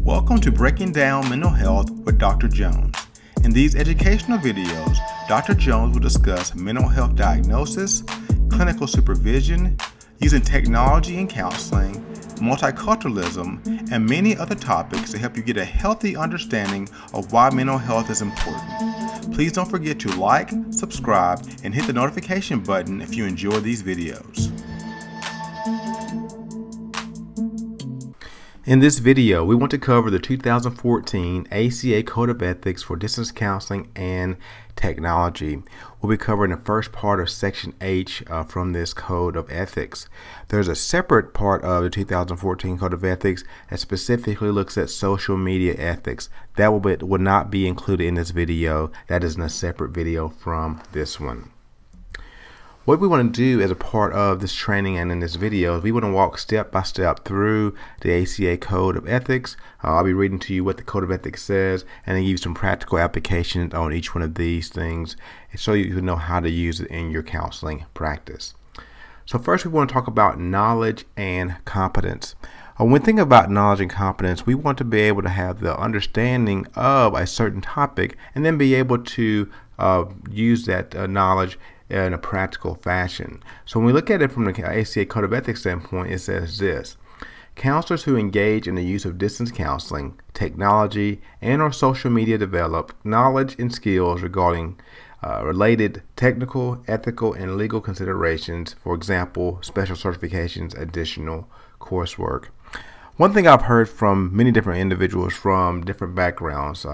Welcome to Breaking Down Mental Health with Dr. Jones. In these educational videos, Dr. Jones will discuss mental health diagnosis, clinical supervision, using technology in counseling, multiculturalism, and many other topics to help you get a healthy understanding of why mental health is important. Please don't forget to like, subscribe, and hit the notification button if you enjoy these videos. In this video, we want to cover the 2014 ACA Code of Ethics for Distance Counseling and Technology. We'll be covering the first part of Section H from this Code of Ethics. There's a separate part of the 2014 Code of Ethics that specifically looks at social media ethics. That will not be included in this video. That is in a separate video from this one. What we want to do as a part of this training and in this video is we want to walk step by step through the ACA Code of Ethics. I'll be reading to you what the Code of Ethics says and then give you some practical applications on each one of these things so you can know how to use it in your counseling practice. So first we want to talk about knowledge and competence. When we think about knowledge and competence, we want to be able to have the understanding of a certain topic and then be able to use that knowledge in a practical fashion. So when we look at it from the ACA Code of Ethics standpoint, it says this: counselors who engage in the use of distance counseling, technology, and or social media develop knowledge and skills regarding related technical, ethical, and legal considerations, for example, special certifications, additional coursework. One thing I've heard from many different individuals from different backgrounds,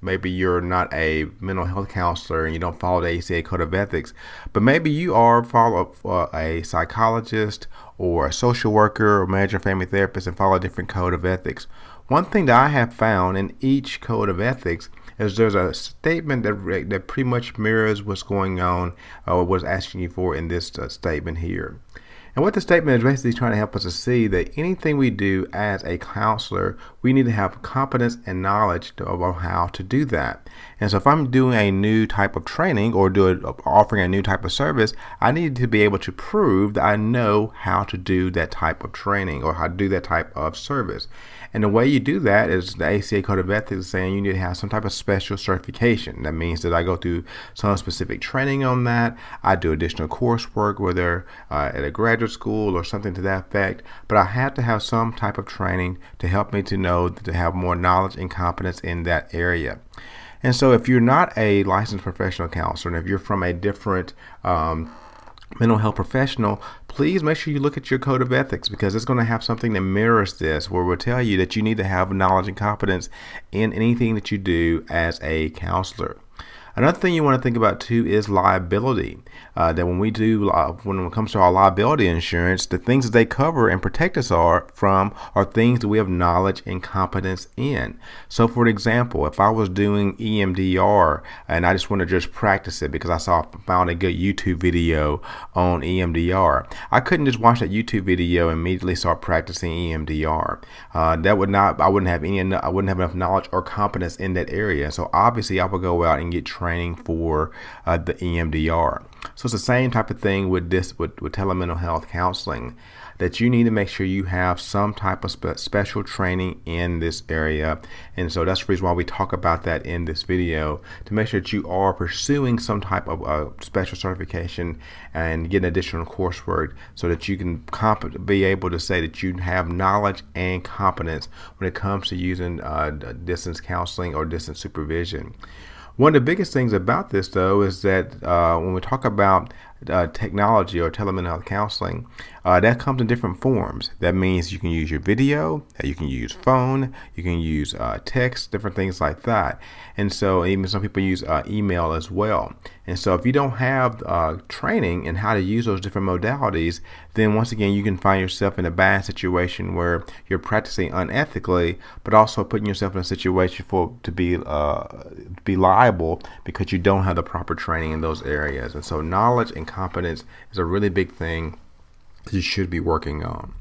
maybe you're not a mental health counselor and you don't follow the ACA Code of Ethics, but maybe you follow a psychologist or a social worker or marriage and family therapist and follow a different Code of Ethics. One thing that I have found in each Code of Ethics is there's a statement that pretty much mirrors what's going on, what's asking you for in this statement here. And what the statement is basically trying to help us to see that anything we do as a counselor, we need to have competence and knowledge about how to do that. And so if I'm doing a new type of training or offering a new type of service, I need to be able to prove that I know how to do that type of training or how to do that type of service. And the way you do that is the ACA Code of Ethics is saying you need to have some type of special certification. That means that I go through some specific training on that. I do additional coursework, whether at a graduate school or something to that effect. But I have to have some type of training to help me to know, to have more knowledge and competence in that area. And so if you're not a licensed professional counselor, and if you're from a different mental health professional, please make sure you look at your Code of Ethics, because it's going to have something that mirrors this, where we'll tell you that you need to have knowledge and competence in anything that you do as a counselor. Another thing you want to think about too is liability. That when it comes to our liability insurance, the things that they cover and protect us from are things that we have knowledge and competence in. So for example, if I was doing EMDR and I just want to just practice it because I found a good YouTube video on EMDR, I couldn't just watch that YouTube video and immediately start practicing EMDR. I wouldn't have enough knowledge or competence in that area. So obviously I would go out and get training for the EMDR. So it's the same type of thing with telemental health counseling, that you need to make sure you have some type of special training in this area. And so that's the reason why we talk about that in this video, to make sure that you are pursuing some type of special certification and getting additional coursework so that you can be able to say that you have knowledge and competence when it comes to using distance counseling or distance supervision. One of the biggest things about this, though, is that when we talk about technology or telemental health counseling, that comes in different forms. That means you can use your video, you can use phone, you can use text, different things like that. And so even some people use email as well. And so if you don't have training in how to use those different modalities, then once again you can find yourself in a bad situation where you're practicing unethically, but also putting yourself in a situation to be liable because you don't have the proper training in those areas. And so knowledge and competence is a really big thing that you should be working on.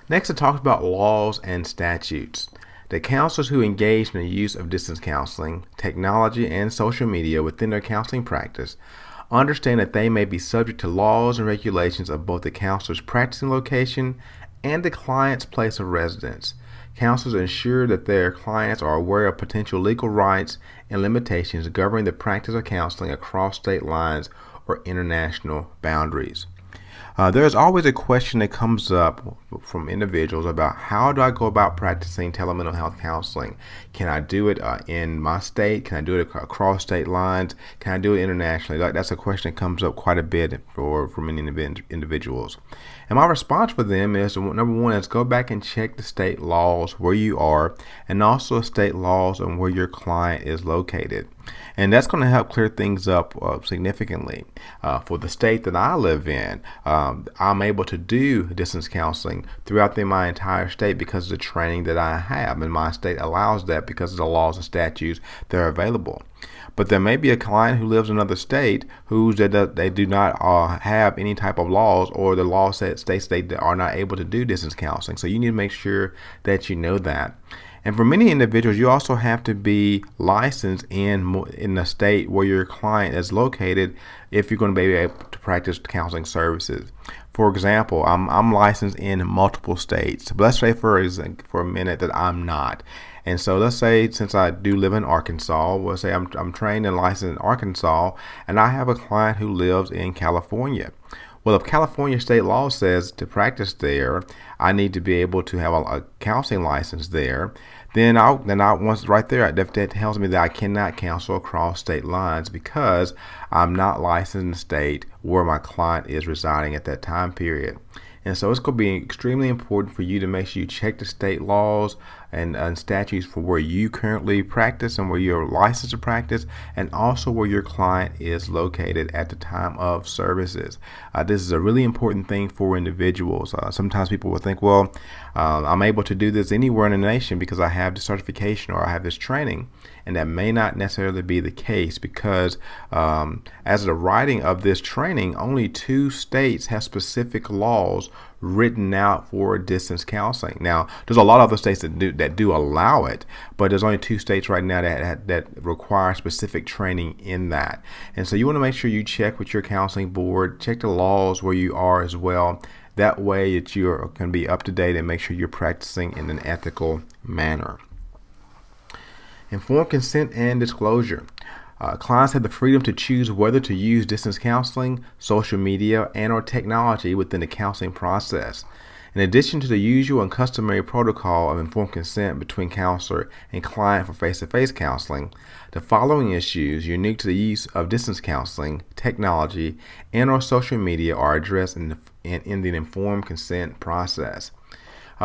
Next, it talks about laws and statutes. The counselors who engage in the use of distance counseling, technology, and social media within their counseling practice understand that they may be subject to laws and regulations of both the counselor's practicing location and the client's place of residence. Counselors ensure that their clients are aware of potential legal rights and limitations governing the practice of counseling across state lines or international boundaries. There's always a question that comes up from individuals about how do I go about practicing telemental health counseling? Can I do it in my state? Can I do it across state lines? Can I do it internationally? That's a question that comes up quite a bit for many individuals. And my response for them is, number one, is go back and check the state laws where you are and also state laws on where your client is located. And that's going to help clear things up significantly. For the state that I live in, I'm able to do distance counseling throughout my entire state because of the training that I have. And my state allows that because of the laws and statutes that are available. But there may be a client who lives in another state they do not have any type of laws, or the law states they are not able to do distance counseling. So you need to make sure that you know that. And for many individuals, you also have to be licensed in the state where your client is located if you're going to be able to practice counseling services. For example, I'm licensed in multiple states, but let's say for a minute that I'm not. And so let's say, since I do live in Arkansas, we'll say I'm trained and licensed in Arkansas, and I have a client who lives in California. Well, if California state law says to practice there, I need to be able to have a counseling license there. Then once right there, that tells me that I cannot counsel across state lines because I'm not licensed in the state where my client is residing at that time period. And so it's going to be extremely important for you to make sure you check the state laws and statutes for where you currently practice and where you're licensed to practice, and also where your client is located at the time of services. This is a really important thing for individuals. Sometimes people will think, well, I'm able to do this anywhere in the nation because I have the certification or I have this training. And that may not necessarily be the case because as of the writing of this training, only 2 states have specific laws written out for distance counseling. Now, there's a lot of other states that do allow it, but there's only 2 states right now that require specific training in that. And so you want to make sure you check with your counseling board, check the laws where you are as well. That way that you can be up to date and make sure you're practicing in an ethical manner. Informed consent and disclosure. Clients have the freedom to choose whether to use distance counseling, social media, and/or technology within the counseling process. In addition to the usual and customary protocol of informed consent between counselor and client for face-to-face counseling, the following issues unique to the use of distance counseling, technology, and/or social media are addressed in the informed consent process.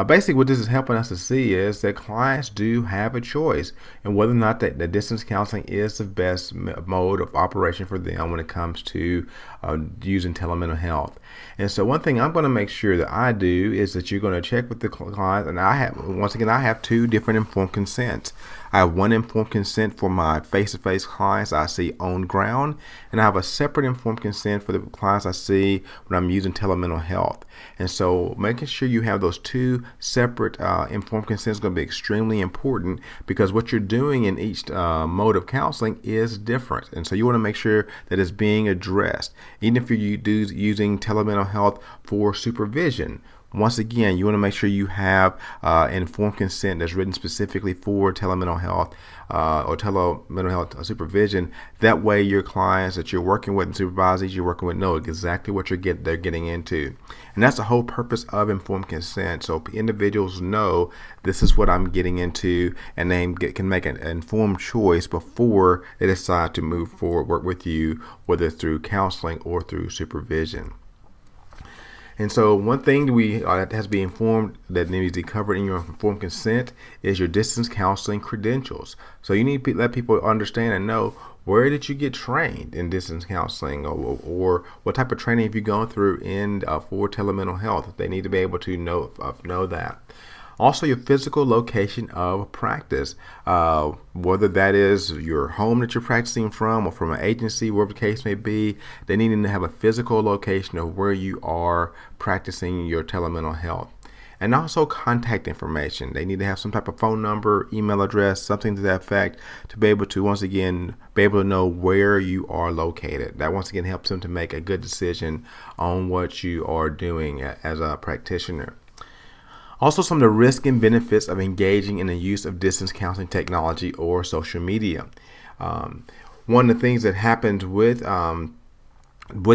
Basically, what this is helping us to see is that clients do have a choice in whether or not the distance counseling is the best mode of operation for them when it comes to using telemental health. And so one thing I'm going to make sure that I do is that you're going to check with the client, and I have 2 different informed consents. I have one informed consent for my face-to-face clients I see on ground, and I have a separate informed consent for the clients I see when I'm using telemental health. And so making sure you have those 2 separate informed consents is going to be extremely important because what you're doing in each mode of counseling is different. And so you want to make sure that it's being addressed. Even if you're using telemental health for supervision, once again, you want to make sure you have informed consent that's written specifically for telemental health or telemental health supervision. That way, your clients that you're working with and supervisors you're working with know exactly what they're getting into. And that's the whole purpose of informed consent. So individuals know this is what I'm getting into, and they can make an informed choice before they decide to move forward, work with you, whether it's through counseling or through supervision. And so one thing that has to be informed that needs to be covered in your informed consent is your distance counseling credentials. So you need to let people understand and know, where did you get trained in distance counseling, or what type of training have you gone through for telemental health? They need to be able to know that. Also, your physical location of practice, whether that is your home that you're practicing from or from an agency, wherever the case may be, they need to have a physical location of where you are practicing your telemental health. And also contact information. They need to have some type of phone number, email address, something to that effect to be able to, once again, be able to know where you are located. That, once again, helps them to make a good decision on what you are doing as a practitioner. Also, some of the risks and benefits of engaging in the use of distance counseling technology or social media. Um, One of the things that happens with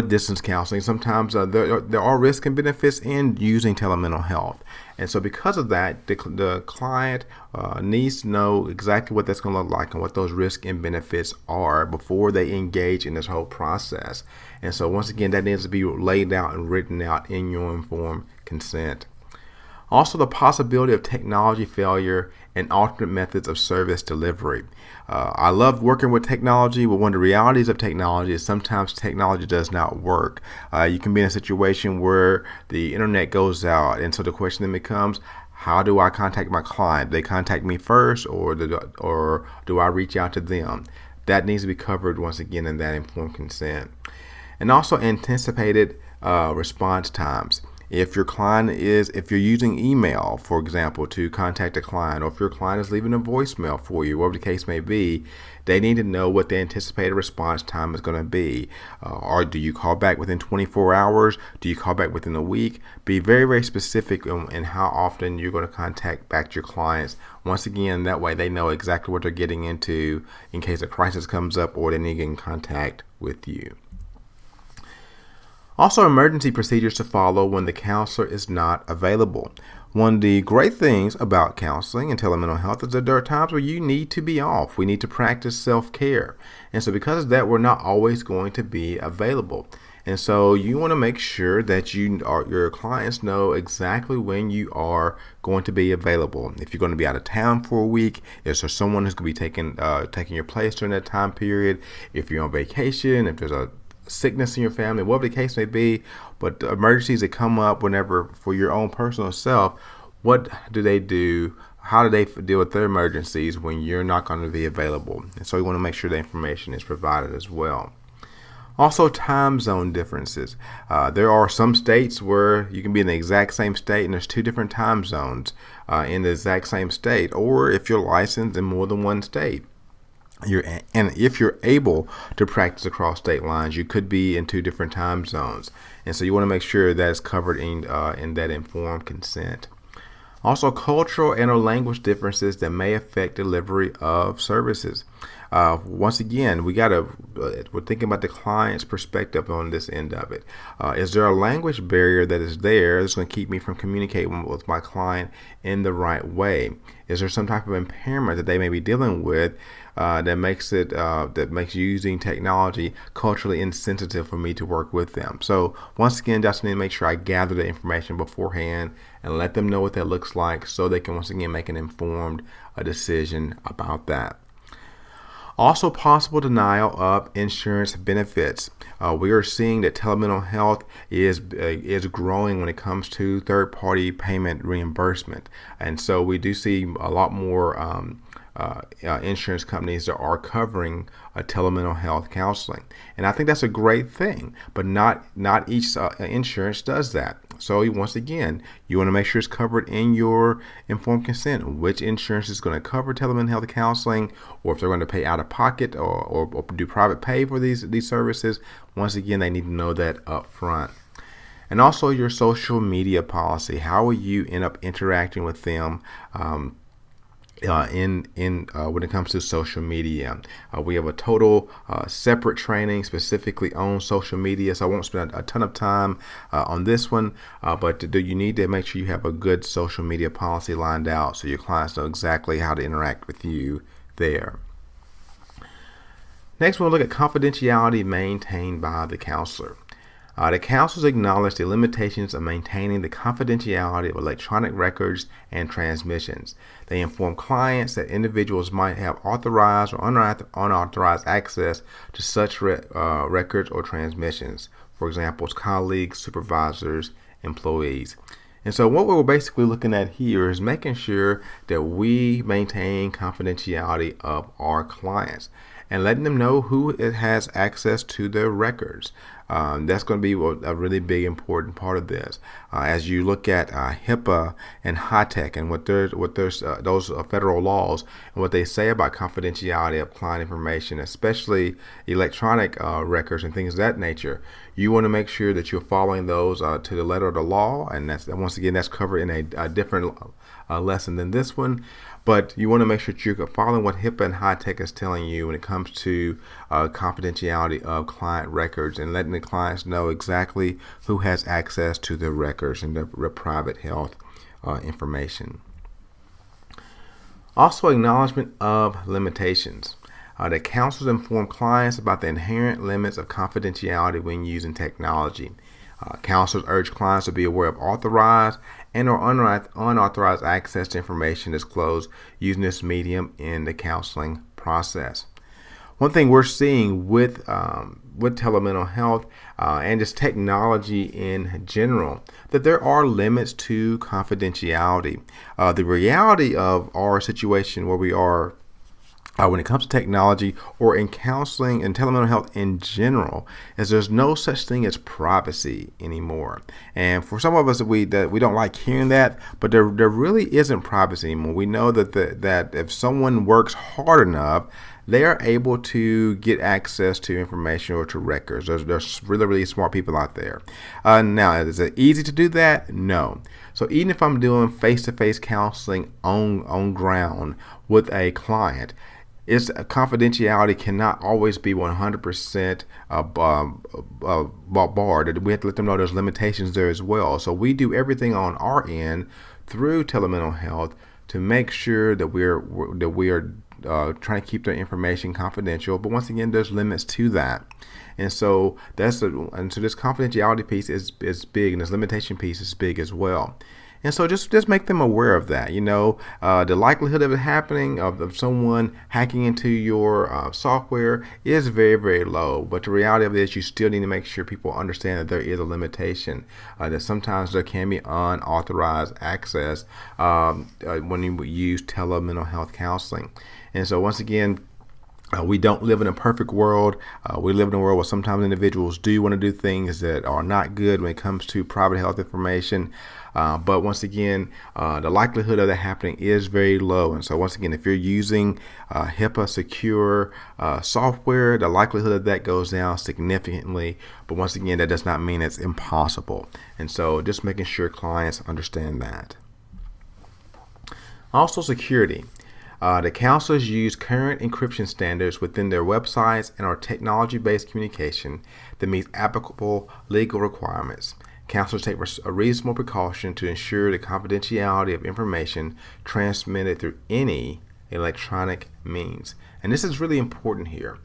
distance counseling, sometimes there are risks and benefits in using telemental health. And so because of that, the client needs to know exactly what that's going to look like and what those risks and benefits are before they engage in this whole process. And so once again, that needs to be laid out and written out in your informed consent. Also, the possibility of technology failure and alternate methods of service delivery. I love working with technology, but one of the realities of technology is sometimes technology does not work. You can be in a situation where the internet goes out, and so the question then becomes, how do I contact my client? Do they contact me first, or do I reach out to them? That needs to be covered once again in that informed consent. And also anticipated response times. If you're using email, for example, to contact a client, or if your client is leaving a voicemail for you, whatever the case may be, they need to know what the anticipated response time is going to be. Or do you call back within 24 hours? Do you call back within a week? Be very, very specific in how often you're going to contact back your clients. Once again, that way they know exactly what they're getting into in case a crisis comes up or they need to get in contact with you. Also, emergency procedures to follow when the counselor is not available. One of the great things about counseling and telemental health is that there are times where you need to be off. We need to practice self-care. And so because of that, we're not always going to be available. And so you want to make sure that your clients know exactly when you are going to be available. If you're going to be out of town for a week, is there someone who's going to be taking your place during that time period? If you're on vacation, if there's a sickness in your family, whatever the case may be, but the emergencies that come up whenever for your own personal self, what do they do? How do they deal with their emergencies when you're not going to be available? And so you want to make sure the information is provided as well. Also, time zone differences. There are some states where you can be in the exact same state and there's two different time zones in the exact same state, or if you're licensed in more than one state. And if you're able to practice across state lines, you could be in two different time zones. And so you want to make sure that is covered in that informed consent. Also, cultural and or language differences that may affect delivery of services. Once again, we're thinking about the client's perspective on this end of it. Is there a language barrier that is there that's going to keep me from communicating with my client in the right way? Is there some type of impairment that they may be dealing with that makes using technology culturally insensitive for me to work with them? So once again, just need to make sure I gather the information beforehand and let them know what that looks like so they can once again make an informed decision about that. Also, possible denial of insurance benefits. We are seeing that telemental health is growing when it comes to third-party payment reimbursement, and so we do see a lot more insurance companies that are covering telemental health counseling, and I think that's a great thing. But not each insurance does that. So once again, you want to make sure it's covered in your informed consent, which insurance is going to cover telemental health counseling, or if they're going to pay out of pocket or do private pay for these services. Once again, they need to know that up front. And also your social media policy. How will you end up interacting with them when it comes to social media? We have a total separate training specifically on social media, so I won't spend a ton of time on this one, but you need to make sure you have a good social media policy lined out so your clients know exactly how to interact with you there. Next, we'll look at confidentiality maintained by the counselor. The counselors acknowledge the limitations of maintaining the confidentiality of electronic records and transmissions. They inform clients that individuals might have authorized or unauthorized access to such records or transmissions. For example, colleagues, supervisors, employees. And so what we're basically looking at here is making sure that we maintain confidentiality of our clients and letting them know who has access to their records. That's going to be a really big important part of this. As you look at HIPAA and high-tech and what there's those federal laws and what they say about confidentiality of client information, especially electronic records and things of that nature, you want to make sure that you're following those to the letter of the law, and once again that's covered in a different lesson than this one. But you want to make sure that you're following what HIPAA and high-tech is telling you when it comes to confidentiality of client records and letting the clients know exactly who has access to the records and their private health information. Also, acknowledgement of limitations. The counselors inform clients about the inherent limits of confidentiality when using technology. Counselors urge clients to be aware of authorized and or unauthorized access to information disclosed using this medium in the counseling process. One thing we're seeing with telemental health and just technology in general, that there are limits to confidentiality. The reality of our situation where we are when it comes to technology or in counseling and telemental health in general, is there's no such thing as privacy anymore. And for some of us, we don't like hearing that, but there really isn't privacy anymore. We know that if someone works hard enough, they are able to get access to information or to records. There's really, really smart people out there. Now, is it easy to do that? No. So even if I'm doing face-to-face counseling on ground with a client, its confidentiality cannot always be 100% barred. We have to let them know there's limitations there as well. So we do everything on our end through telemental health to make sure that we are trying to keep their information confidential. But once again, there's limits to that. And so this confidentiality piece is big, and this limitation piece is big as well. And so just make them aware of that. The likelihood of it happening, of someone hacking into your software, is very, very low. But the reality of it is you still need to make sure people understand that there is a limitation, that sometimes there can be unauthorized access when you use telemental health counseling. And so once again, we don't live in a perfect world. We live in a world where sometimes individuals do want to do things that are not good when it comes to private health information. But once again, the likelihood of that happening is very low. And so once again, if you're using HIPAA secure software, the likelihood of that goes down significantly. But once again, that does not mean it's impossible. And so just making sure clients understand that. Also, security. The counselors use current encryption standards within their websites and are technology-based communication that meets applicable legal requirements. Counselors take a reasonable precaution to ensure the confidentiality of information transmitted through any electronic means. And this is really important here.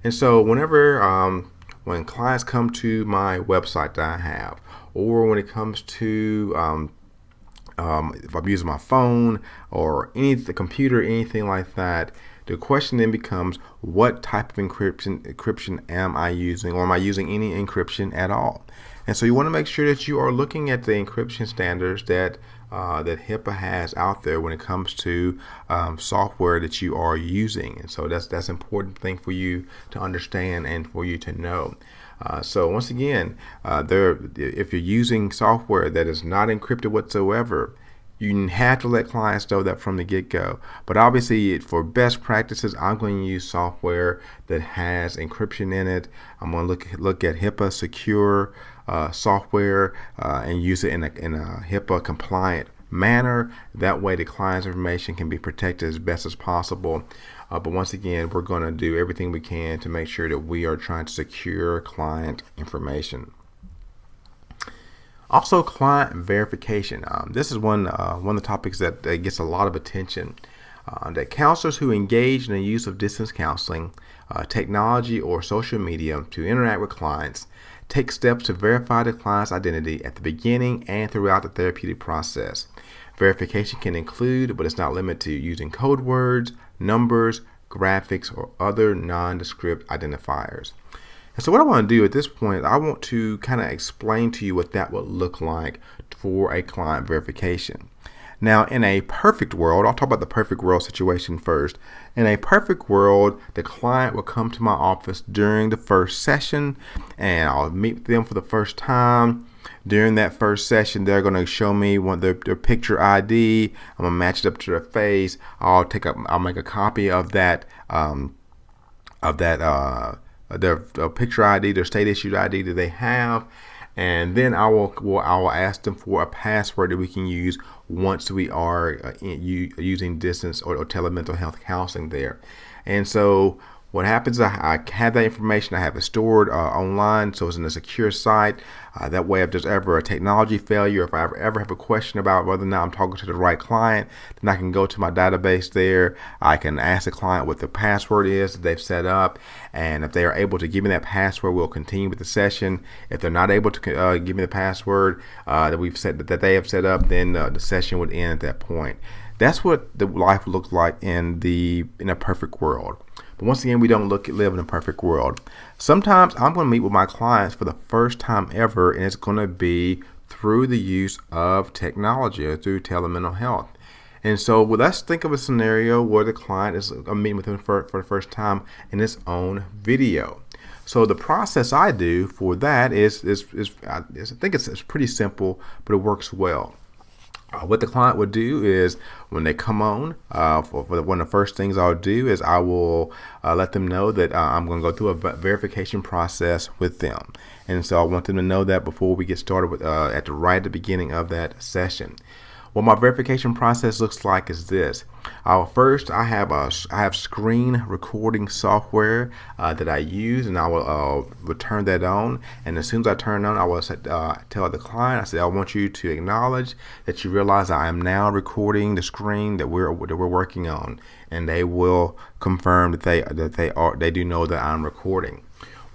And so when clients come to my website that I have, or when it comes to if I'm using my phone or the computer, anything like that, the question then becomes, what type of encryption am I using, or am I using any encryption at all? And so you want to make sure that you are looking at the encryption standards that HIPAA has out there when it comes to software that you are using. And so that's an important thing for you to understand and for you to know. So once again, if you're using software that is not encrypted whatsoever, you have to let clients know that from the get-go. But obviously, for best practices, I'm going to use software that has encryption in it. I'm going to look at HIPAA secure software and use it in a HIPAA compliant manner. That way, the client's information can be protected as best as possible. But once again, we're going to do everything we can to make sure that we are trying to secure client information. Also, client verification. This is one of the topics that gets a lot of attention. That counselors who engage in the use of distance counseling, technology, or social media to interact with clients take steps to verify the client's identity at the beginning and throughout the therapeutic process. Verification can include, but it's not limited to, using code words, numbers, graphics, or other nondescript identifiers. And so what I want to do at this point, I want to kind of explain to you what that would look like for a client verification. Now, in a perfect world, I'll talk about the perfect world situation first. In a perfect world, the client will come to my office during the first session, and I'll meet them for the first time. During that first session, they're going to show me their picture ID. I'm gonna match it up to their face. I'll make a copy of that their picture ID, their state issued ID that they have, and then I will ask them for a password that we can use once we are using distance or telemental health counseling there. And so what happens is I have that information. I have it stored online, so it's in a secure site. That way, if there's ever a technology failure, if I ever have a question about whether or not I'm talking to the right client, then I can go to my database there. I can ask the client what the password is that they've set up, and if they are able to give me that password, we'll continue with the session. If they're not able to give me the password that they have set up, then the session would end at that point. That's what the life looks like in a perfect world. But once again, we don't live in a perfect world. Sometimes I'm going to meet with my clients for the first time ever, and it's going to be through the use of technology or through telemental health. And so let's think of a scenario where the client is meeting with them for the first time in its own video. So the process I do for that is I think it's pretty simple, but it works well. What the client would do is when they come on, one of the first things I'll do is I will let them know that I'm going to go through a verification process with them. And so I want them to know that before we get started at the beginning of that session. What my verification process looks like is this. First, I have screen recording software that I use, and I will turn that on. And as soon as I turn it on, I will tell the client, I say, I want you to acknowledge that you realize I am now recording the screen that we're working on, and they will confirm that they do know that I'm recording.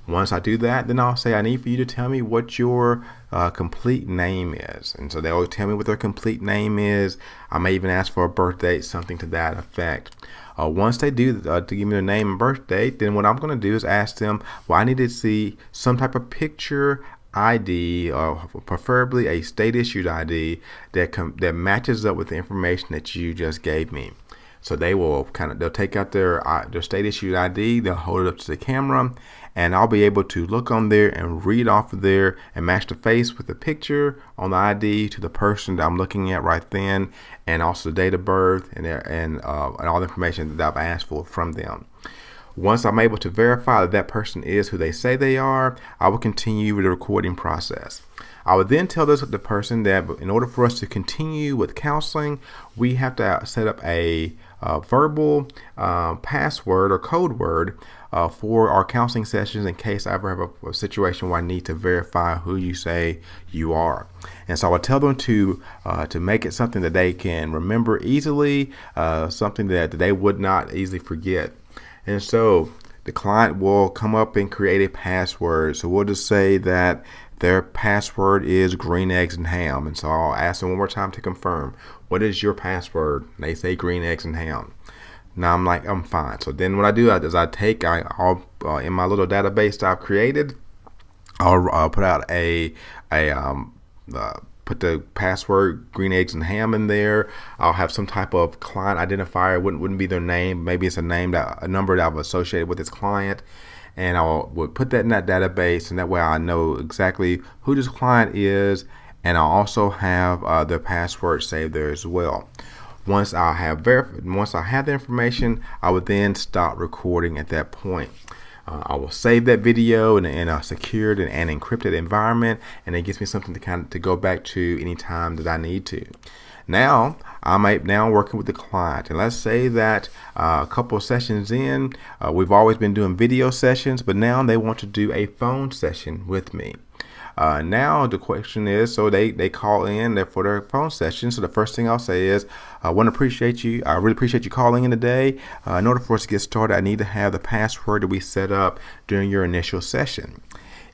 Once I do that, then I'll say, I need for you to tell me what your complete name is. And so they'll tell me what their complete name is. I may even ask for a birth date, something to that effect. Once they do to give me their name and birth date, then what I'm going to do is ask them, well, I need to see some type of picture ID, or preferably a state issued ID that matches up with the information that you just gave me. So they'll take out their state issued ID, they'll hold it up to the camera, and I'll be able to look on there and read off of there and match the face with the picture on the ID to the person that I'm looking at right then, and also the date of birth and all the information that I've asked for from them. Once I'm able to verify that person is who they say they are, I will continue with the recording process. I would then tell the person that in order for us to continue with counseling, we have to set up a verbal password or code word for our counseling sessions in case I ever have a situation where I need to verify who you say you are. And so I tell them to make it something that they can remember easily, something that they would not easily forget. And so the client will come up and create a password. So we'll just say that their password is green eggs and ham. And so I'll ask them one more time to confirm, what is your password? And they say green eggs and ham. Now I'm like, I'm fine. So then what I do is I'll in my little database that I've created, I'll put out put the password green eggs and ham in there. I'll have some type of client identifier. Wouldn't be their name. Maybe it's a number that I've associated with this client. And would put that in that database, and that way I know exactly who this client is, and I'll also have their password saved there as well. Once I have the information, I would then stop recording at that point. I will save that video in a secured and encrypted environment, and it gives me something to go back to anytime that I need to. Now I'm working with the client, and let's say that a couple of sessions in, we've always been doing video sessions, but now they want to do a phone session with me. Now the question is, so they call in for their phone session. So the first thing I'll say is, I really appreciate you calling in today. In order for us to get started, I need to have the password that we set up during your initial session.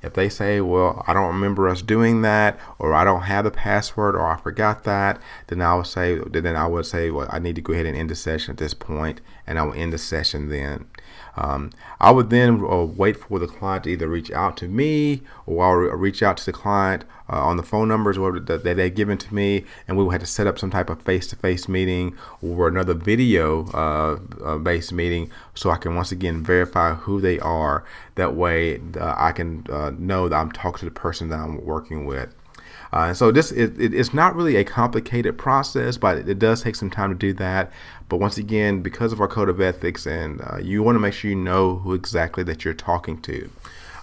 If they say, well, I don't remember us doing that, or I don't have the password, or I forgot that, then I would say, well, I need to go ahead and end the session at this point, and I will end the session then. I would then wait for the client to either reach out to me, or I'll reach out to the client on the phone numbers that they've given to me, and we will have to set up some type of face-to-face meeting or another video based meeting so I can once again verify who they are. That way I can know that I'm talking to the person that I'm working with. And so it's not really a complicated process, but it does take some time to do that. But once again, because of our code of ethics, and you want to make sure you know who exactly that you're talking to.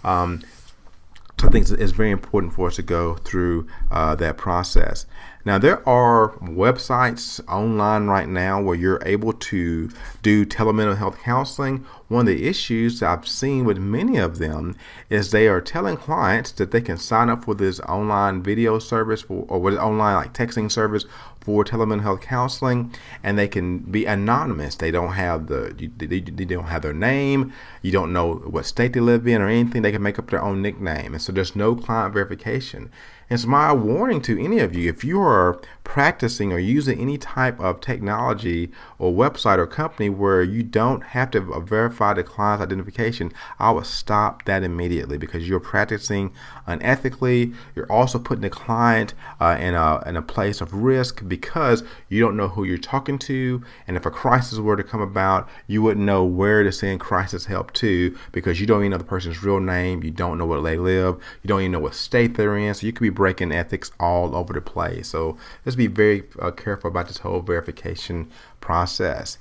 So I think it's very important for us to go through that process. Now, there are websites online right now where you're able to do telemental health counseling. One of the issues I've seen with many of them is they are telling clients that they can sign up for this online video service or with online like texting service for telemental health counseling, and they can be anonymous. They don't have they don't have their name. You don't know what state they live in or anything. They can make up their own nickname, and so there's no client verification. And so my warning to any of you, if you are practicing or using any type of technology or website or company where you don't have to verify the client's identification, I would stop that immediately, because you're practicing unethically. You're also putting the client in a place of risk, because you don't know who you're talking to. And if a crisis were to come about, you wouldn't know where to send crisis help to, because you don't even know the person's real name. You don't know where they live. You don't even know what state they're in. So you could be breaking ethics all over the place. So let's be very careful about this whole verification process.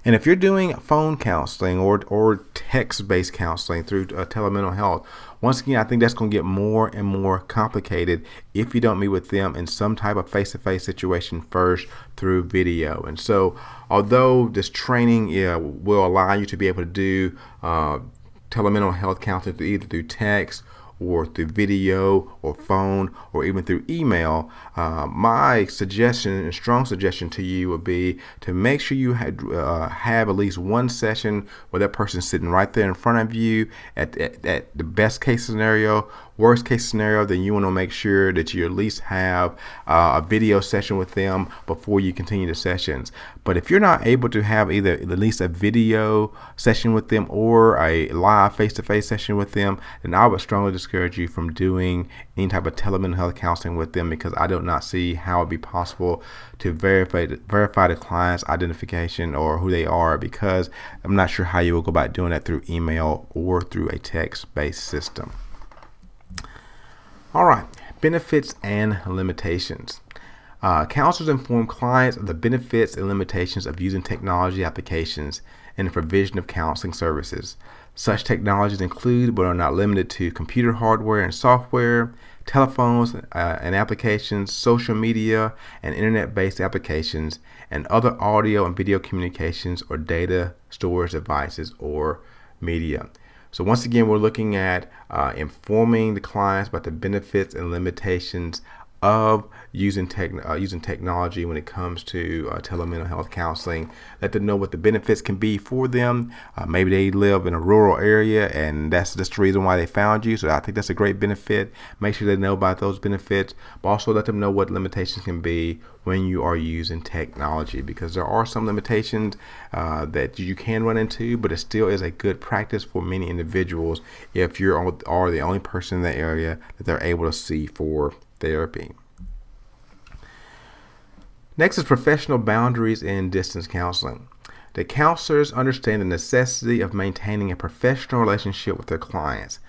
And if you're doing phone counseling or text-based counseling through telemental health, once again, I think that's going to get more and more complicated if you don't meet with them in some type of face-to-face situation first through video. And so although this training will allow you to be able to do telemental health counseling either through text or through video or phone or even through email, my suggestion and strong suggestion to you would be to make sure you have at least one session where that person's sitting right there in front of you. At the best case scenario, worst case scenario, then you want to make sure that you at least have a video session with them before you continue the sessions. But if you're not able to have either at least a video session with them or a live face-to-face session with them, then I would strongly discourage you from doing any type of telemental health counseling with them, because I do not see how it'd be possible to verify the client's identification or who they are, because I'm not sure how you will go about doing that through email or through a text-based system. All right, benefits and limitations. Counselors inform clients of the benefits and limitations of using technology applications in the provision of counseling services. Such technologies include, but are not limited to, computer hardware and software, telephones and applications, social media and internet-based applications, and other audio and video communications or data storage devices or media. So once again, we're looking at informing the clients about the benefits and limitations of using technology when it comes to telemental health counseling. Let them know what the benefits can be for them. Maybe they live in a rural area and that's the reason why they found you. So I think that's a great benefit. Make sure they know about those benefits, but also let them know what limitations can be when you are using technology, because there are some limitations that you can run into, but it still is a good practice for many individuals if you are the only person in the area that they're able to see for therapy. Next is professional boundaries in distance counseling. The counselors understand the necessity of maintaining a professional relationship with their clients.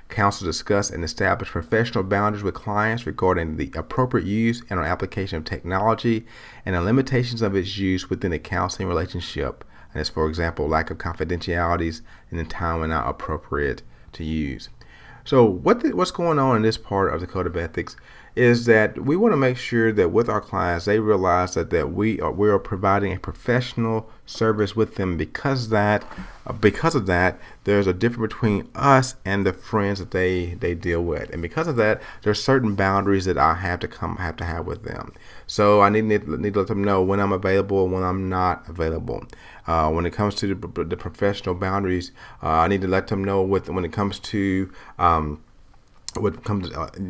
Counselors discuss and establish professional boundaries with clients regarding the appropriate use and or application of technology and the limitations of its use within the counseling relationship. And as, for example, lack of confidentialities and the time when not appropriate to use. So what's going on in this part of the Code of Ethics is that we want to make sure that with our clients, they realize that we are providing a professional service with them, because of that, there's a difference between us and the friends that they deal with, and because of that, there's certain boundaries that I have to have with them. So I need to let them know when I'm available and when I'm not available. When it comes to the professional boundaries, I need to let them know when it comes to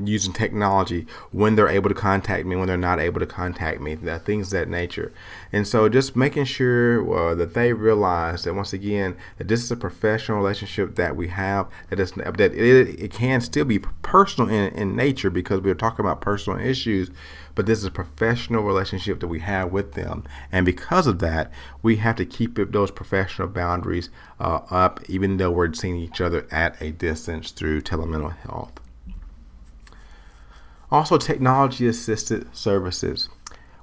using technology, when they're able to contact me, when they're not able to contact me, things of that nature. And so just making sure that they realize that, once again, that this is a professional relationship that we have, that it can still be personal in nature, because we're talking about personal issues, but this is a professional relationship that we have with them. And because of that, we have to keep those professional boundaries up, even though we're seeing each other at a distance through telemental health. Also, technology-assisted services.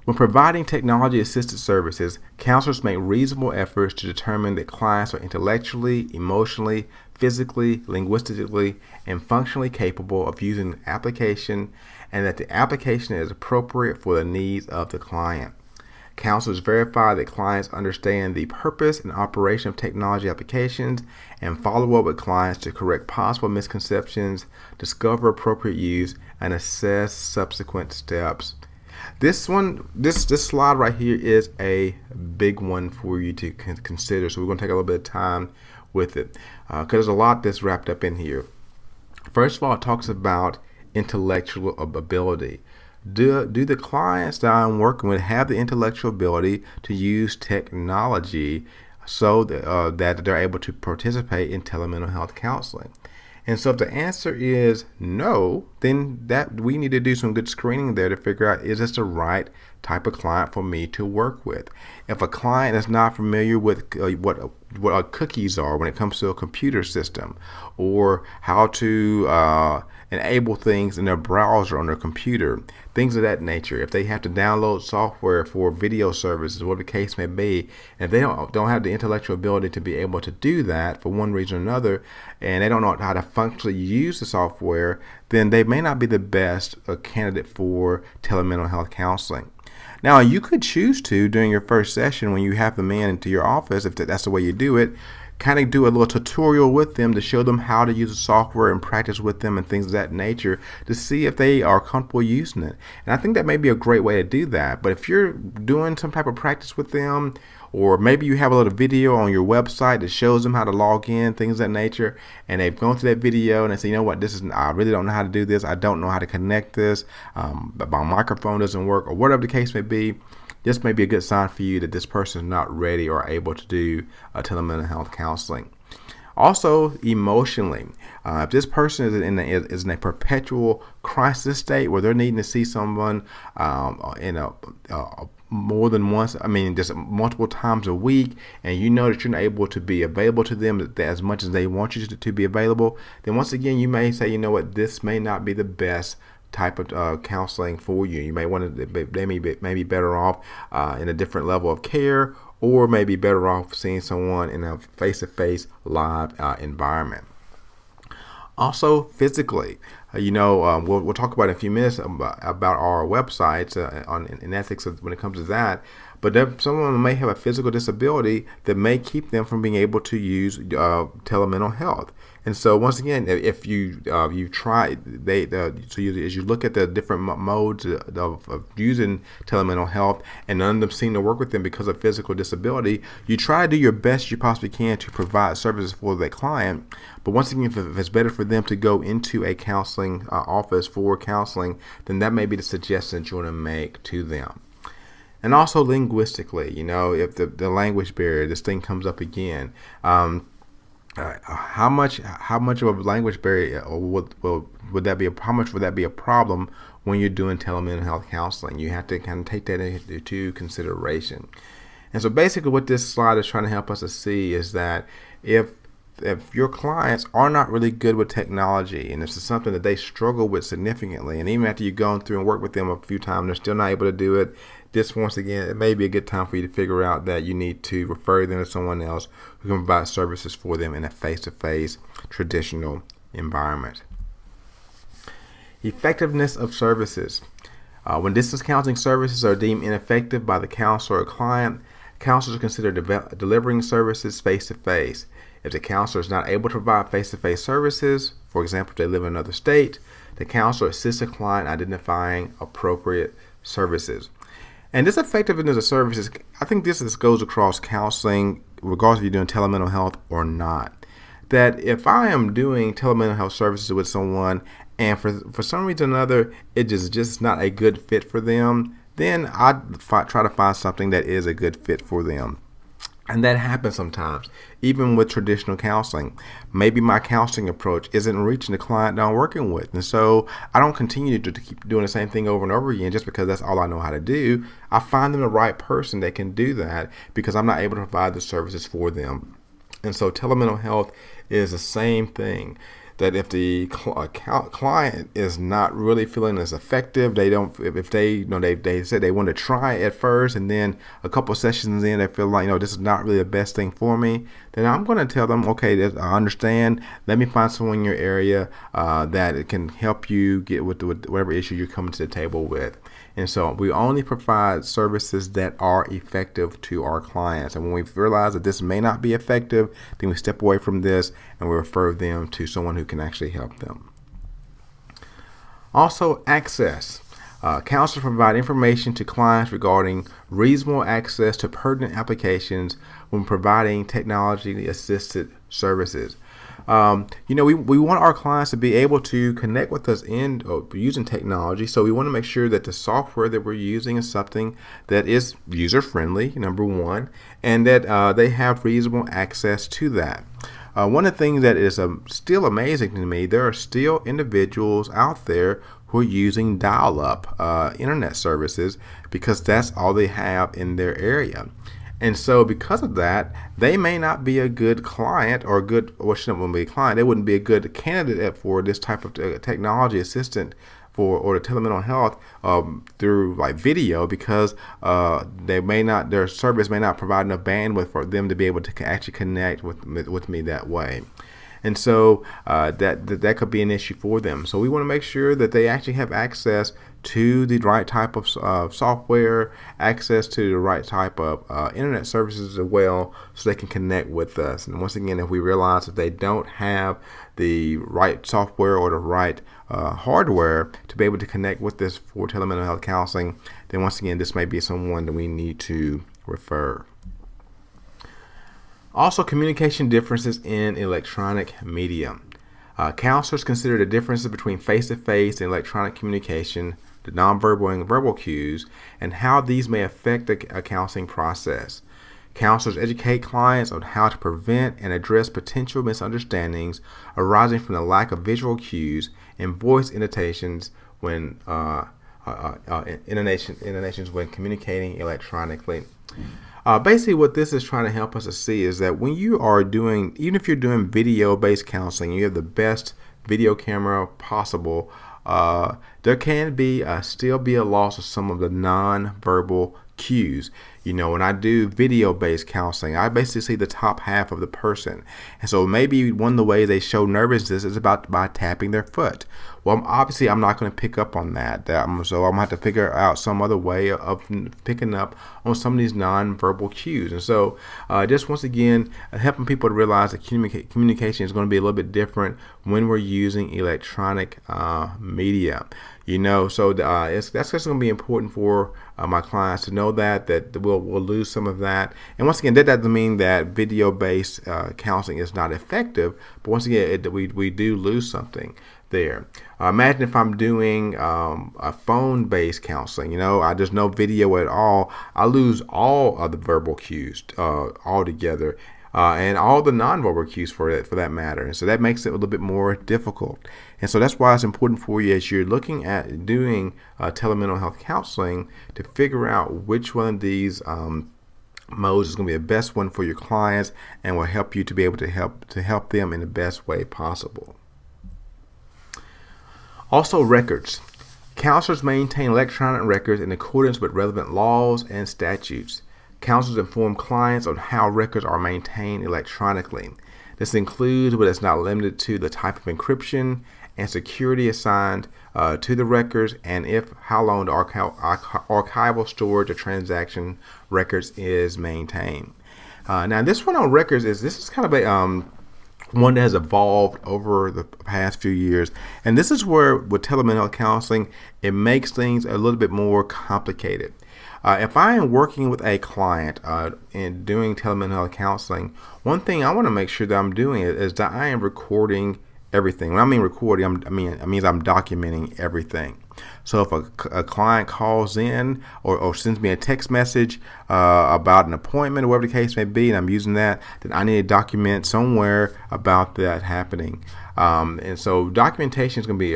When providing technology-assisted services, counselors make reasonable efforts to determine that clients are intellectually, emotionally, physically, linguistically, and functionally capable of using the application, and that the application is appropriate for the needs of the client. Counselors verify that clients understand the purpose and operation of technology applications, and follow up with clients to correct possible misconceptions, discover appropriate use, and assess subsequent steps. This slide right here is a big one for you to consider, so we're going to take a little bit of time with it, because there's a lot that's wrapped up in here. First of all, it talks about intellectual ability. Do the clients that I'm working with have the intellectual ability to use technology so that they're able to participate in telemental health counseling? And so if the answer is no, then that we need to do some good screening there to figure out, is this the right type of client for me to work with? If a client is not familiar with what cookies are when it comes to a computer system, or how to enable things in their browser on their computer, things of that nature. If they have to download software for video services, whatever the case may be, and they don't have the intellectual ability to be able to do that for one reason or another, and they don't know how to functionally use the software, then they may not be the best candidate for telemental health counseling. Now, you could choose to, during your first session, when you have them into your office, if that's the way you do it, kind of do a little tutorial with them to show them how to use the software and practice with them and things of that nature to see if they are comfortable using it. And I think that may be a great way to do that. But if you're doing some type of practice with them, or maybe you have a little video on your website that shows them how to log in, things of that nature, and they've gone through that video and they say, you know what, I really don't know how to do this. I don't know how to connect this. My microphone doesn't work, or whatever the case may be. This may be a good sign for you that this person is not ready or able to do telemental health counseling. Also, emotionally, if this person is in a perpetual crisis state where they're needing to see someone more than once, just multiple times a week, and you know that you're not able to be available to them as much as they want you to be available, then once again, you may say, you know what, this may not be the best type of counseling for you. You may want to, they may be better off in a different level of care, or maybe better off seeing someone in a face-to-face live environment. Also, physically, we'll talk about in a few minutes about our websites in ethics when it comes to that. But someone may have a physical disability that may keep them from being able to use telemental health. And so once again, if you try, as you look at the different modes of using telemental health, and none of them seem to work with them because of physical disability, you try to do your best you possibly can to provide services for that client. But once again, if it's better for them to go into a counseling office for counseling, then that may be the suggestion that you want to make to them. And also linguistically, if the language barrier, this thing comes up again. How much of a language barrier would that be? How much would that be a problem when you're doing telemental health counseling? You have to kind of take that into consideration. And so basically, what this slide is trying to help us to see is that if your clients are not really good with technology, and this is something that they struggle with significantly, and even after you've gone through and worked with them a few times, they're still not able to do it, this, once again, it may be a good time for you to figure out that you need to refer them to someone else who can provide services for them in a face-to-face traditional environment. Effectiveness of services. When distance counseling services are deemed ineffective by the counselor or client, counselors consider delivering services face-to-face. If the counselor is not able to provide face-to-face services, for example, if they live in another state, the counselor assists the client identifying appropriate services. And this effectiveness of services, I think this goes across counseling, regardless if you're doing telemental health or not. That if I am doing telemental health services with someone, and for some reason or another, it just not a good fit for them, then I try to find something that is a good fit for them. And that happens sometimes, even with traditional counseling. Maybe my counseling approach isn't reaching the client that I'm working with. And so I don't continue to keep doing the same thing over and over again just because that's all I know how to do. I find them the right person that can do that because I'm not able to provide the services for them. And so telemental health is the same thing. That if the client is not really feeling as effective, they don't. If they, they said they want to try it at first, and then a couple of sessions in, they feel like, this is not really the best thing for me. Then I'm going to tell them, okay, I understand. Let me find someone in your area that it can help you get with whatever issue you're coming to the table with. And so we only provide services that are effective to our clients. And when we realize that this may not be effective, then we step away from this and we refer them to someone who can actually help them. Also, access. Counselors provide information to clients regarding reasonable access to pertinent applications when providing technology-assisted services. We want our clients to be able to connect with us using technology. So we want to make sure that the software that we're using is something that is user-friendly, number one, and that they have reasonable access to that. One of the things that is still amazing to me, there are still individuals out there who are using dial-up internet services because that's all they have in their area. And so because of that, they may not be a good client or shouldn't be a client. They wouldn't be a good candidate for this type of technology assistant or the telemental health through like video because their service may not provide enough bandwidth for them to be able to actually connect with me that way. And so that could be an issue for them. So we want to make sure that they actually have access to the right type of software, access to the right type of internet services as well, so they can connect with us. And once again, if we realize that they don't have the right software or the right hardware to be able to connect with this for telemental health counseling, then once again, this may be someone that we need to refer. Also, communication differences in electronic media. Counselors consider the differences between face-to-face and electronic communication, the nonverbal and verbal cues, and how these may affect the counseling process. Counselors educate clients on how to prevent and address potential misunderstandings arising from the lack of visual cues and voice intonations when intonations when communicating electronically. Basically, what this is trying to help us to see is that when you are even if you're doing video-based counseling, you have the best video camera possible, there can still be a loss of some of the non-verbal cues. When I do video-based counseling, I basically see the top half of the person. And so maybe one of the ways they show nervousness is by tapping their foot. Well, obviously, I'm not going to pick up on that. So I'm going to have to figure out some other way of picking up on some of these non-verbal cues. And so just once again, helping people to realize that communication is going to be a little bit different when we're using electronic media. So that's just going to be important for my clients to know that we'll lose some of that. And once again, that doesn't mean that video-based counseling is not effective, but once again, we do lose something there. Imagine if I'm doing a phone-based counseling. There's no video at all. I lose all of the verbal cues altogether. And all the nonverbal cues for that matter. And so that makes it a little bit more difficult. And so that's why it's important for you as you're looking at doing telemental health counseling to figure out which one of these modes is going to be the best one for your clients and will help you to be able to help them in the best way possible. Also, records. Counselors maintain electronic records in accordance with relevant laws and statutes. Counselors inform clients on how records are maintained electronically. This includes, but is not limited to, the type of encryption and security assigned to the records, and how long the archival storage of transaction records is maintained. Now, this one on records is kind of a one that has evolved over the past few years, and this is where with telemental counseling it makes things a little bit more complicated. If I am working with a client and doing telemental counseling, one thing I want to make sure that I'm doing is that I am recording everything. When I mean recording, it means I'm documenting everything. So if a client calls in or sends me a text message about an appointment or whatever the case may be, and I'm using that, then I need to document somewhere about that happening. And so documentation is going to be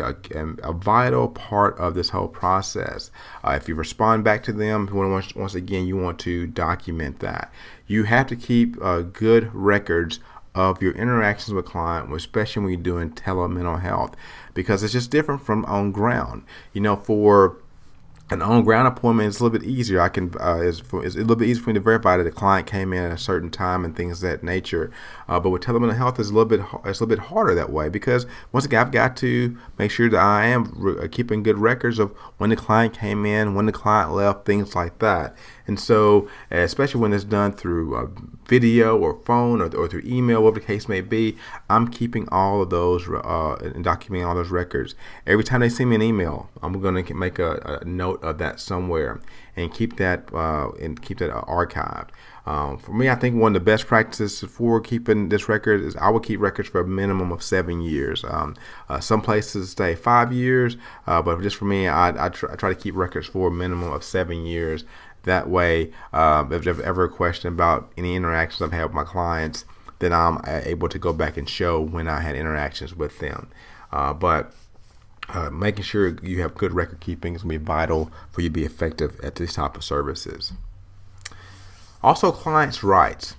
a vital part of this whole process. If you respond back to them, once again, you want to document that. You have to keep good records of your interactions with client, especially when you're doing telemental health, because it's just different from on ground. For an on-ground appointment, it's a little bit easier. It's a little bit easier for me to verify that the client came in at a certain time and things of that nature. But with telemental health, it's a little bit harder that way, because once again, I've got to make sure that I am keeping good records of when the client came in, when the client left, things like that. And so, especially when it's done through video or phone or through email, whatever the case may be, I'm keeping all of those and documenting all those records. Every time they send me an email, I'm going to make a note of that somewhere and keep that archived. For me, I think one of the best practices for keeping this record is I would keep records for a minimum of 7 years. Some places stay 5 years, but just for me, I try to keep records for a minimum of 7 years. That way, if there's ever a question about any interactions I've had with my clients, then I'm able to go back and show when I had interactions with them. But making sure you have good record keeping is going to be vital for you to be effective at these type of services. Also, clients' rights.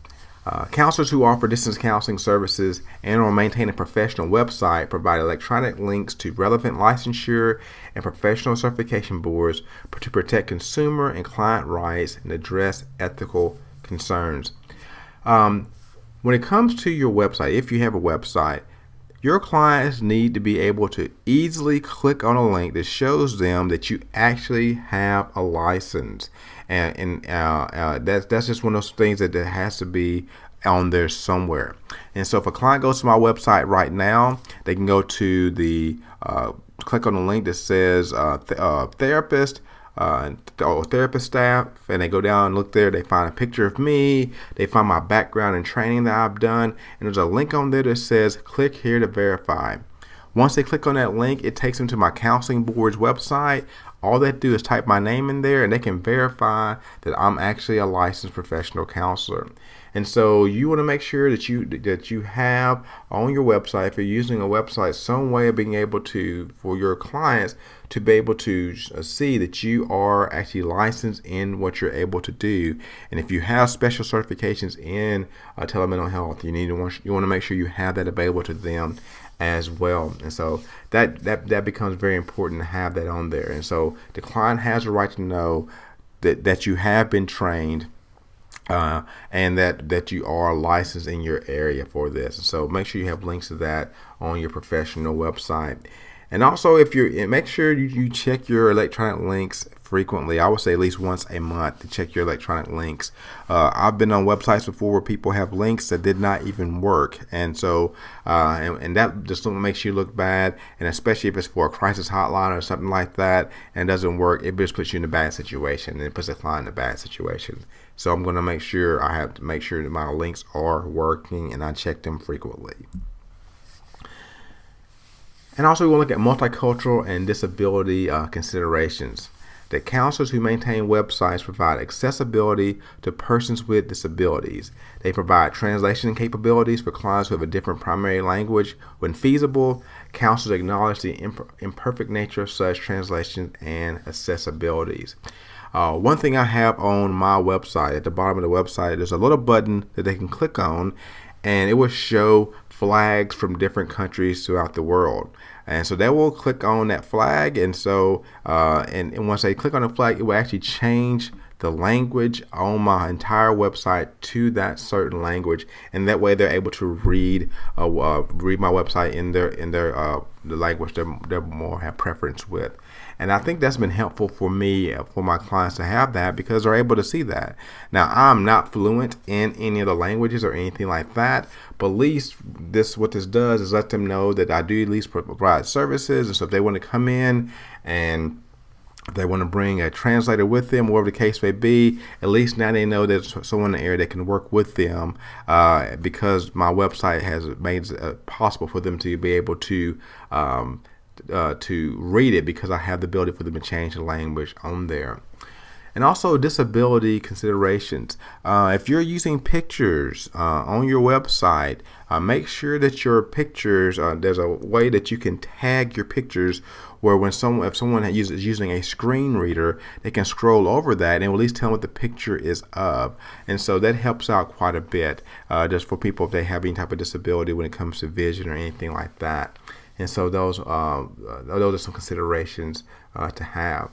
Counselors who offer distance counseling services and or maintain a professional website provide electronic links to relevant licensure and professional certification boards to protect consumer and client rights and address ethical concerns. When it comes to your website, if you have a website, your clients need to be able to easily click on a link that shows them that you actually have a license. And that's just one of those things that has to be on there somewhere. And so if a client goes to my website right now, they can go to the click on the link that says therapist or therapist staff, and they go down and look there. They find a picture of me. They find my background and training that I've done, and there's a link on there that says click here to verify. Once they click on that link, it takes them to my counseling board's website. All they do is type my name in there, and they can verify that I'm actually a licensed professional counselor. And so you want to make sure that you have on your website, if you're using a website, some way of being able to, for your clients to be able to see that you are actually licensed in what you're able to do. And if you have special certifications in telemental health, you want to make sure you have that available to them as well. And so that becomes very important to have that on there. And so the client has a right to know that you have been trained and that you are licensed in your area for this. And so make sure you have links to that on your professional website. And also, make sure you check your electronic links frequently. I would say at least once a month to check your electronic links. I've been on websites before where people have links that did not even work, and so and that just makes you look bad. And especially if it's for a crisis hotline or something like that and it doesn't work, it just puts you in a bad situation, and it puts the client in a bad situation. So I'm going to make sure that my links are working, and I check them frequently. And also, we want to look at multicultural and disability considerations. That counselors who maintain websites provide accessibility to persons with disabilities. They provide translation capabilities for clients who have a different primary language. When feasible, counselors acknowledge the imperfect nature of such translations and accessibilities. One thing I have on my website, at the bottom of the website, there's a little button that they can click on, and it will show flags from different countries throughout the world. And so they will click on that flag, and so and once they click on the flag, it will actually change the language on my entire website to that certain language, and that way they're able to read my website in the language they're more have preference with. And I think that's been helpful for me, for my clients to have that, because they're able to see that. Now, I'm not fluent in any of the languages or anything like that, but at least what this does is let them know that I do at least provide services. And so if they want to come in and they want to bring a translator with them, whatever the case may be, at least now they know there's someone in the area that can work with them, because my website has made it possible for them to be able to to read it because I have the ability for them to change the language on there. And also disability considerations. If you're using pictures on your website, make sure that your pictures, there's a way that you can tag your pictures where if someone is using a screen reader, they can scroll over that and at least tell what the picture is of. And so that helps out quite a bit just for people if they have any type of disability when it comes to vision or anything like that. And so those are some considerations to have.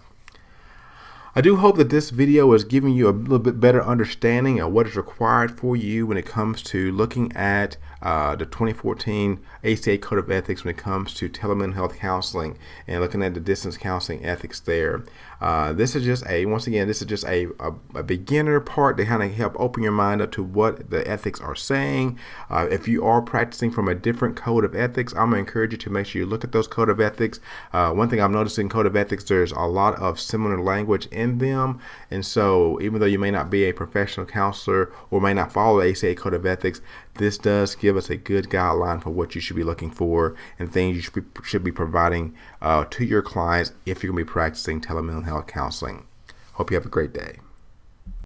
I do hope that this video is giving you a little bit better understanding of what is required for you when it comes to looking at the 2014 ACA Code of Ethics when it comes to telemental health counseling and looking at the distance counseling ethics there. This is just a beginner part to kind of help open your mind up to what the ethics are saying. If you are practicing from a different code of ethics, I'm going to encourage you to make sure you look at those code of ethics. One thing I've noticed in code of ethics, there's a lot of similar language in them, and so even though you may not be a professional counselor or may not follow the ACA Code of Ethics, this does give us a good guideline for what you should be looking for and things you should be providing to your clients if you're going to be practicing telemental health counseling. Hope you have a great day.